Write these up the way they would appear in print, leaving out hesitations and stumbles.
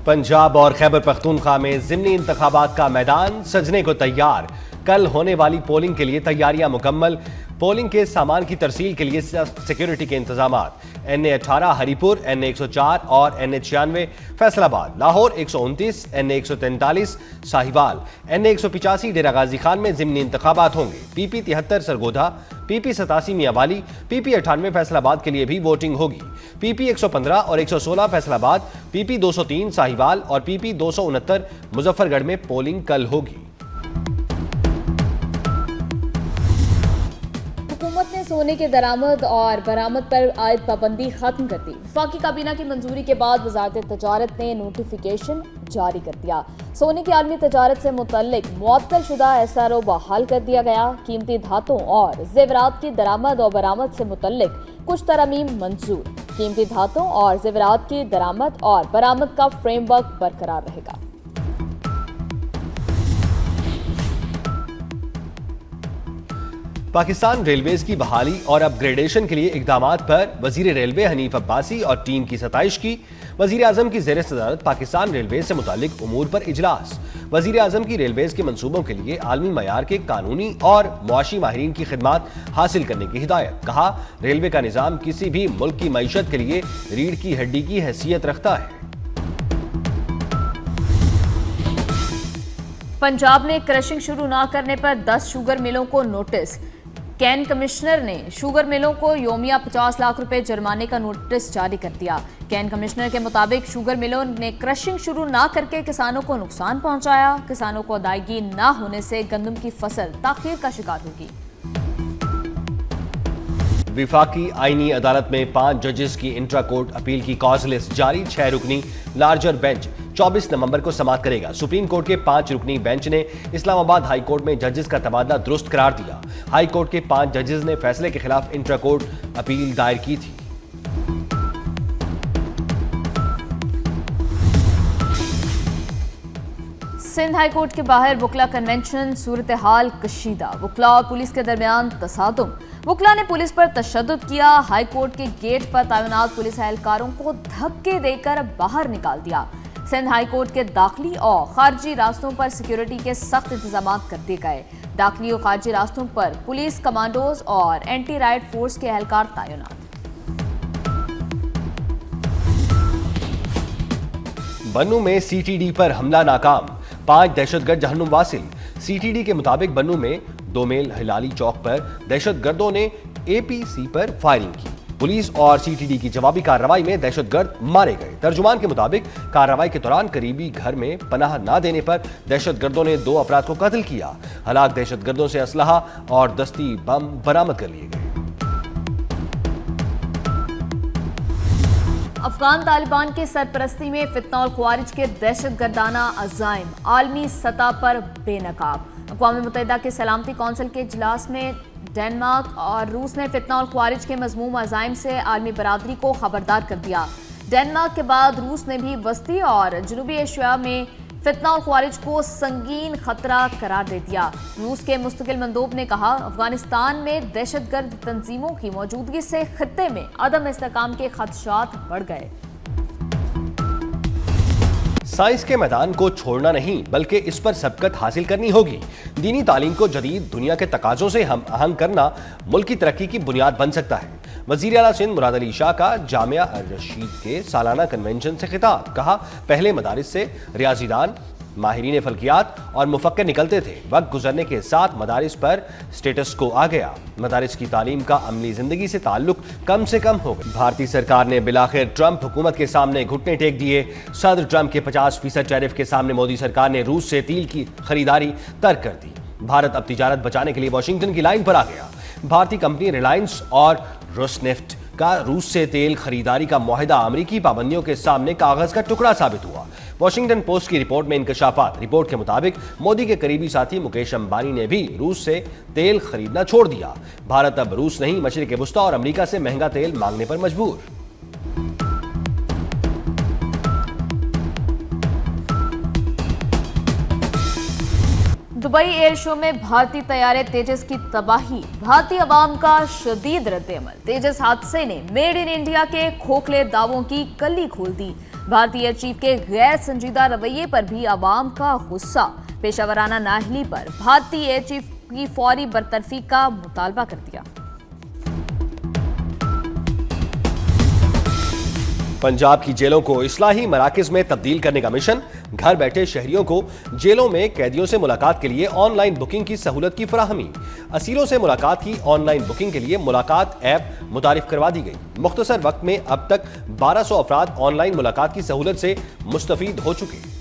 पंजाब और खैबर पख्तूनख्वा में ज़िमनी इंतखाबात का मैदान सजने को तैयार। कल होने वाली पोलिंग के लिए तैयारियां मुकम्मल। पोलिंग के सामान की तरसील के लिए सिक्योरिटी के इंतजाम। NA-18 हरीपुर, NA-104 और NA-96 Faisalabad, Lahore 129, NA-143 Sahiwal, NA-185 डेरा गाजी खान में ज़िमनी इंतखाबात होंगे। PP-73 Sargodha, PP-87 Mianwali, PP-98 Faisalabad के लिए भी वोटिंग होगी। PP-115 और 116 फैसलाबाद, PP-203 साहिवाल और PP-269 मुजफ्फरगढ़ में पोलिंग कल होगी। हुकूमत ने सोने के दरामद और बरामद पर आयद पाबंदी खत्म कर दी। वफाकी काबीना की मंजूरी के बाद वजारत तजारत ने नोटिफिकेशन जारी कर दिया। सोने की आलमी तजारत से मुतल्लिक मुअत्तल शुदा SRO बहाल कर दिया गया। कीमती धातों और जेवरात की दरामद और बरामद से मुतल्लिक कुछ तरमीम मंजूर। कीमती धातों और जेवरात की दरामद और बरामद का फ्रेमवर्क बरकरार रहेगा। पाकिस्तान रेलवेज की बहाली और अपग्रेडेशन के लिए इकदामात पर वजीर रेलवे हनीफ अब्बासी और टीम की सताइश की। वजीर आजम की ज़ेर सदारत पाकिस्तान रेलवेज से मुतालिक उमूर पर इजलास। वजीर आजम की रेलवेज के मंसूबों के लिए आलमी मयार के कानूनी और मुआशी माहिरीन की खिदमात हासिल करने की हिदायत। कहा, रेलवे का निज़ाम किसी भी मुल्क की मईशत के लिए रीढ़ की हड्डी की हैसियत रखता है। पंजाब ने क्रशिंग शुरू न करने पर 10 शुगर मिलों को नोटिस। कैन कमिश्नर ने शुगर मिलों को योमिया 50 लाख रुपए जुर्माने का नोटिस जारी कर दिया। कैन कमिश्नर के मुताबिक शुगर मिलों ने क्रशिंग शुरू ना करके किसानों को नुकसान पहुंचाया। किसानों को अदायगी ना होने से गंदम की फसल ताखीर का शिकार होगी। विफाकी आईनी अदालत में 5 जजेस की इंट्रा कोर्ट अपील की कॉज लिस्ट जारी। 6 रुकनी लार्जर बेंच 24 नवंबर को समाअत करेगा। सुप्रीम कोर्ट के 5 रुकनी बेंच ने इस्लामाबाद हाई कोर्ट में जजेस का तबादला दुरुस्त करार दिया। हाई कोर्ट के 5 जजेस ने फैसले के खिलाफ इंट्रा कोर्ट अपील दायर की थी। सिंध हाई कोर्ट के बाहर वुकला कन्वेंशन, सूरत हाल कशीदा। वुकला और पुलिस के दरमियान तसादुम। वुकला ने पुलिस पर तशद्दुद किया। हाई कोर्ट के गेट पर तैनात पुलिस एहलकारों को धक्के देकर बाहर निकाल दिया। सिंध हाई कोर्ट के दाखिली और खारजी रास्तों पर सिक्योरिटी के सख्त इंतजाम कर दिए गए। दाखिली और खारजी रास्तों पर पुलिस कमांडोज और एंटी राइट फोर्स के एहलकार तैनात। बन्नू में CTD पर हमला नाकाम। 5 दहशतगर्द जहन्नुम वासिल। CTD के मुताबिक बन्नू में दोमेल हिलाली चौक पर दहशतगर्दों ने APC पर फायरिंग की। पुलिस और CTD की जवाबी कार्रवाई में दहशतगर्द मारे गए। तर्जुमान के मुताबिक कार्रवाई के दौरान करीबी घर में पनाह न देने पर दहशतगर्दों ने 2 अफराद को कत्ल किया। हलाक दहशतगर्दों से असलहा और दस्ती बम बरामद कर लिए गए। अफगान तालिबान की सरपरस्ती में फितना और ख्वारिज के दहशतगर्दाना अज़ाइम आलमी सतह पर बेनकाब। अक़वाम मुत्तहिदा के सलामती कौंसिल के इजलास में डेनमार्क और रूस ने फितना और ख्वारिज के मज़मूम अज़ाइम से आलमी बरादरी को खबरदार कर दिया। डेनमार्क के बाद रूस ने भी वस्ती और जनूबी एशिया में फितना और ख्वारिज को संगीन खतरा करार दे दिया। रूस के मुस्तकिल मंदूब ने कहा, अफगानिस्तान में दहशतगर्द तंजीमों की मौजूदगी से खित्ते में अदम इस्तेहकाम के खदशात बढ़ गए। साइंस के मैदान को छोड़ना नहीं बल्कि इस पर सबकत हासिल करनी होगी। दीनी तालीम को जदीद दुनिया के तकाजों से हम आहंग करना मुल्क की तरक्की की बुनियाद बन सकता है। वज़ीर आला सिंध मुराद अली शाह का जामिया अल रशीद के सालाना कन्वेंशन से खिताब। कहा, पहले मदारिस से रियाजीदान, माहिरीन फल्कियात और मुफक्किर निकलते थे। वक्त गुजरने के साथ मदारिस पर स्टेटस को आ गया। मदारिस की तालीम का अमली जिंदगी से ताल्लुक कम से कम हो गया। भारतीय सरकार ने बिलाखिर ट्रंप हुकूमत के सामने घुटने टेक दिए। सदर ट्रंप के 50% टैरिफ के सामने मोदी सरकार ने रूस से तेल की खरीदारी तर्क कर दी। भारत अब तिजारत बचाने के लिए वाशिंगटन की लाइन पर आ गया। भारतीय कंपनी रिलायंस और रोसनेफ्ट का रूस से तेल खरीदारी का मुआहिदा अमरीकी पाबंदियों के सामने कागज का टुकड़ा साबित हुआ। वॉशिंगटन पोस्ट की रिपोर्ट में इंकशाफात। रिपोर्ट के मुताबिक मोदी के करीबी साथी मुकेश अंबानी ने भी रूस से तेल खरीदना छोड़ दिया। भारत अब रूस नहीं, मशरिक वुस्ता और अमेरिका से महंगा तेल मांगने पर मजबूर। दुबई एयर शो में भारतीय तैयारे तेजस की तबाही, भारतीय अवाम का शदीद रद्द-ए-अमल। तेजस हादसे ने मेड इन इंडिया के खोखले दावों की कली खोल दी। भारतीय चीफ के गैर संजीदा रवैये पर भी आवाम का गुस्सा। पेशावराना नाहली पर भारतीय एयर चीफ की फौरी बरतरफी का मुतालबा कर दिया। पंजाब की जेलों को इस्लाही मराकज में तब्दील करने का मिशन। घर बैठे शहरियों को जेलों में कैदियों से मुलाकात के लिए ऑनलाइन बुकिंग की सहूलत की फराहमी। असीलों से मुलाकात की ऑनलाइन बुकिंग के लिए मुलाकात ऐप मुतारिफ करवा दी गई। मुख्तसर वक्त में अब तक 1200 अफराद ऑनलाइन मुलाकात की सहूलत से मुस्तफीद हो चुके।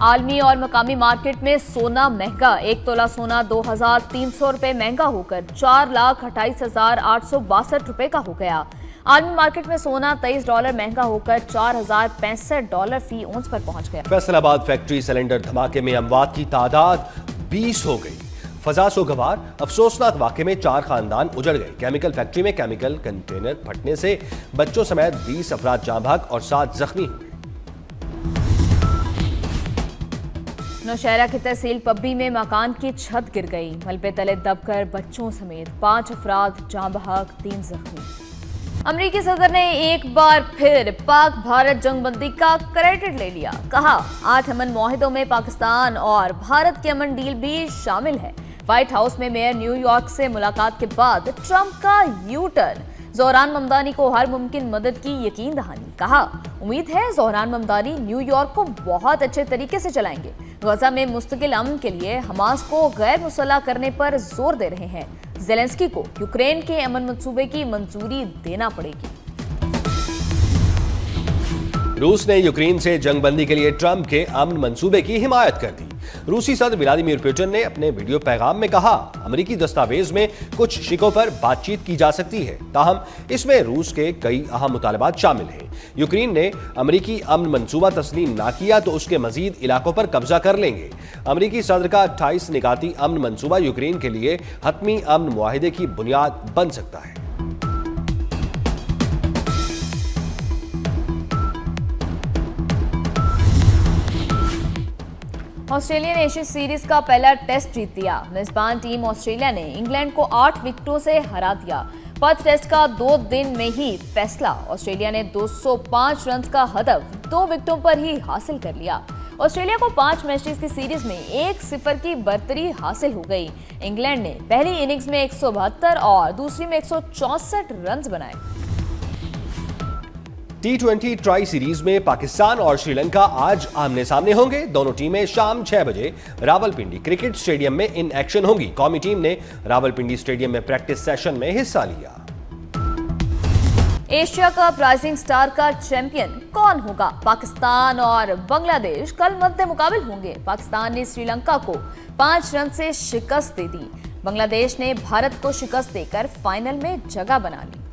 आलमी और मकामी मार्केट में सोना महंगा। 1 तोला सोना 2,300 रुपए महंगा होकर 4,28,862 रुपए का हो गया। आलमी मार्केट में सोना $23 महंगा होकर $4,065 फी औंस पर पहुंच गया। फैसलाबाद फैक्ट्री सिलेंडर धमाके में अमवात की तादाद 20 हो गई। फजा सोगवार अफसोसनाक वाक़े में 4 खानदान उजड़ गए। केमिकल फैक्ट्री में केमिकल कंटेनर फटने से बच्चों समेत 20 अफराद जाँ भाग और 7 जख्मी हुए। नौशहरा की तहसील पब्बी में मकान की छत गिर गई। मलबे तले दबकर बच्चों समेत 5 अफराद जाँ बहक, 3 जख्मी। अमरीकी सदर ने एक बार फिर पाक भारत जंगबंदी का क्रेडिट ले लिया। कहा 8 अमन मुआहिदों में पाकिस्तान और भारत की अमन डील भी शामिल है। व्हाइट हाउस में मेयर न्यूयॉर्क से मुलाकात के बाद ट्रंप का यू टर्न। ज़ोहरान ममदानी को हर मुमकिन मदद की यकीन दहानी। कहा उम्मीद है ज़ोहरान ममदानी न्यूयॉर्क को बहुत अच्छे तरीके से चलाएंगे। गजा में मुस्तकिल अमन के लिए हमास को गैर मुसल्लह करने पर जोर दे रहे हैं। ज़ेलेंस्की को यूक्रेन के अमन मंसूबे की मंजूरी देना पड़ेगी। रूस ने यूक्रेन से जंगबंदी के लिए ट्रंप के अमन मंसूबे की हिमायत कर दी। रूसी सदर व्लादिमीर पुतिन ने अपने वीडियो पैगाम में कहा अमेरिकी दस्तावेज में कुछ शिकों पर बातचीत की जा सकती है, ताहम इसमें रूस के कई अहम मुतालबात शामिल हैं। यूक्रेन ने अमेरिकी अमन मंसूबा तस्लीम ना किया तो उसके मजीद इलाकों पर कब्जा कर लेंगे। अमेरिकी सदर का 28 निकाती अमन मंसूबा यूक्रेन के लिए हतमी अमन मुआहिदे की बुनियाद बन सकता है। ऑस्ट्रेलिया ने एशिया सीरीज का पहला टेस्ट जीत लिया। मेजबान टीम ऑस्ट्रेलिया ने इंग्लैंड को 8 विकेटों से हरा दिया। पर्थ टेस्ट का 2 दिन में ही फैसला। ऑस्ट्रेलिया ने 205 रन का हदफ 2 विकेटों पर ही हासिल कर लिया। ऑस्ट्रेलिया को 5 मैचेस की सीरीज में 1-0 की बढ़तरी हासिल हो गई। इंग्लैंड ने पहली इनिंग्स में 172 और दूसरी में 164 रन बनाए। T20 ट्राई सीरीज में पाकिस्तान और श्रीलंका आज आमने सामने होंगे। दोनों टीमें शाम 6 बजे रावलपिंडी क्रिकेट स्टेडियम में इन एक्शन होंगी। कौमी टीम ने रावलपिंडी स्टेडियम में प्रैक्टिस सेशन में हिस्सा लिया। एशिया कप राइजिंग स्टार का चैंपियन कौन होगा? पाकिस्तान और बांग्लादेश कल मद्दे मुकाबिल होंगे। पाकिस्तान ने श्रीलंका को 5 रन से शिकस्त दे दी। बांग्लादेश ने भारत को शिकस्त देकर फाइनल में जगह बना ली।